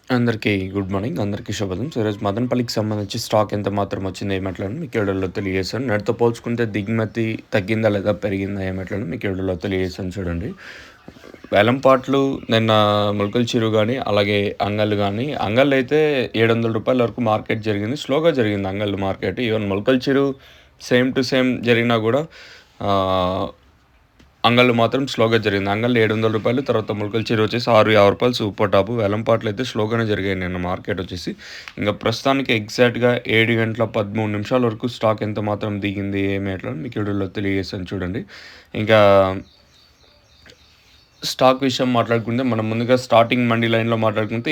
అందరికీ good morning. అందరికీ శుభోదయం. సో, ఈరోజు మదనపల్లికి సంబంధించి స్టాక్ ఎంత మాత్రం వచ్చిందో ఏమట్లని మీకు ఈ వీడియోలో తెలియజేశాను. నేటితో పోల్చుకుంటే దిగుమతి తగ్గిందా లేదా పెరిగిందా ఏమట్లని మీకు ఈ వీడియోలో తెలియజేశాను చూడండి. వేలంపాట్లు నిన్న మొలకల చెరువు గానీ, అలాగే అంగళ్ళు గానీ, అంగళ్ళు అయితే రూ. 700 వరకు మార్కెట్ జరిగింది. స్లోగా జరిగింది అంగళ్ళు మార్కెట్. ఈవెన్ మొలకల చెరువు సేమ్ టు సేమ్ జరిగినా గూడా అంగళ్ళు మాత్రం స్లోగా జరిగింది. అంగళ్ళు రూ. 700, తర్వాత మొలకల చెరువు వచ్చేసి రూ. 650 సూపర్ టాపు. వేలంపాట్లు అయితే స్లోగానే జరిగాయి నిన్న మార్కెట్ వచ్చేసి. ఇంక ప్రస్తుతానికి ఎగ్జాక్ట్‌గా 7:13 వరకు స్టాక్ ఎంత మాత్రం దిగింది ఏమి ఎట్లా మీకు వీడియోలో తెలియజేశాను చూడండి. ఇంకా స్టాక్ విషయం మాట్లాడుకుంటే మనం ముందుగా స్టార్టింగ్ మండి లైన్‌లో మాట్లాడుకుంటే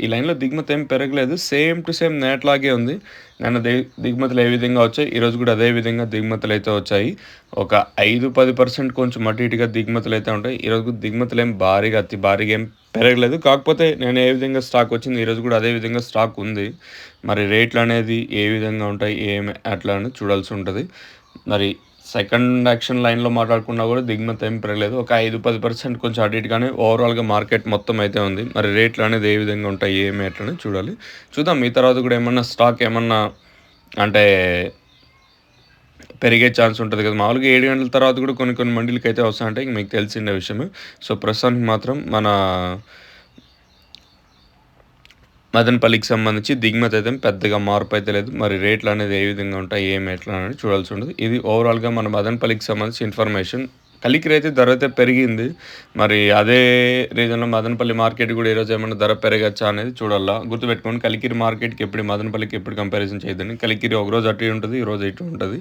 ఈ లైన్‌లో దిగుమతి ఏం పెరగలేదు. సేమ్ టు సేమ్ నేట్లాగే ఉంది. నిన్న దిగుమతులు ఏ విధంగా వచ్చాయి, ఈరోజు కూడా అదే విధంగా దిగుమతులు అయితే వచ్చాయి. ఒక 5-10% కొంచెం అటు ఇటుగా దిగుమతులు అయితే ఉంటాయి. ఈరోజు దిగుమతులు ఏం అతి భారీగా ఏం పెరగలేదు. కాకపోతే నేను ఏ విధంగా స్టాక్ వచ్చింది, ఈరోజు కూడా అదే విధంగా స్టాక్ ఉంది. మరి రేట్లు అనేది ఏ విధంగా ఉంటాయి, ఏమి అట్లా అని చూడాల్సి ఉంటుంది. మరి సెకండ్ యాక్షన్ లైన్‌లో మాట్లాడుకున్నా కూడా దిగుమతి ఏం పెరగలేదు. ఒక 5-10% కొంచెం అటు ఇటుగానే ఓవరాల్‌గా మార్కెట్ మొత్తం అయితే ఉంది. మరి రేట్లు అనేది ఏ విధంగా ఉంటాయి, ఏమి ఎట్లని చూడాలి. చూద్దాం ఈ తర్వాత కూడా ఏమన్నా స్టాక్ ఏమన్నా అంటే పెరిగే ఛాన్స్ ఉంటుంది కదా! మామూలుగా 7 గంటల తర్వాత కూడా కొన్ని కొన్ని మండీలకైతే వస్తాయంటే మీకు తెలిసిన విషయమే. సో, ప్రస్తుతానికి మాత్రం మన మదనపల్లికి సంబంధించి దిగుమతి అయితే పెద్దగా మార్పు అయితే లేదు. మరి రేట్లు అనేది ఏ విధంగా ఉంటాయి, ఏమి ఎట్లా అనేది చూడాల్సి ఉంటుంది. ఇది ఓవరాల్‌గా మన మదనపల్లికి సంబంధించి ఇన్ఫర్మేషన్. కలికిరి అయితే ధర అయితే పెరిగింది. మరి అదే రీజన్‌లో మదనపల్లి మార్కెట్ కూడా ఈరోజు ఏమన్నా ధర పెరగచ్చా అనేది చూడాలా. గుర్తుపెట్టుకోండి, కలికిరి మార్కెట్‌కి ఎప్పుడు మదనపల్లికి ఎప్పుడు కంపారిజన్ చేయొద్దండి. కలికిరి ఒకరోజు అటు ఉంటది, ఈరోజు ఇటు ఉంటది.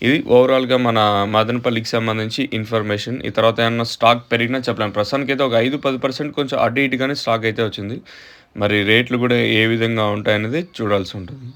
ఇది ఓవరాల్‌గా మన మదనపల్లికి సంబంధించి ఇన్ఫర్మేషన్. ఈ తర్వాత ఏమన్నా స్టాక్ పెరిగినా చెప్పలేం. ప్రస్తుతానికైతే ఒక 5-10% కొంచెం అటు ఇటుగానే స్టాక్ అయితే వచ్చింది. మరి రేట్లు కూడా ఏ విధంగా ఉంటాయనేది చూడాల్సి ఉంటుంది.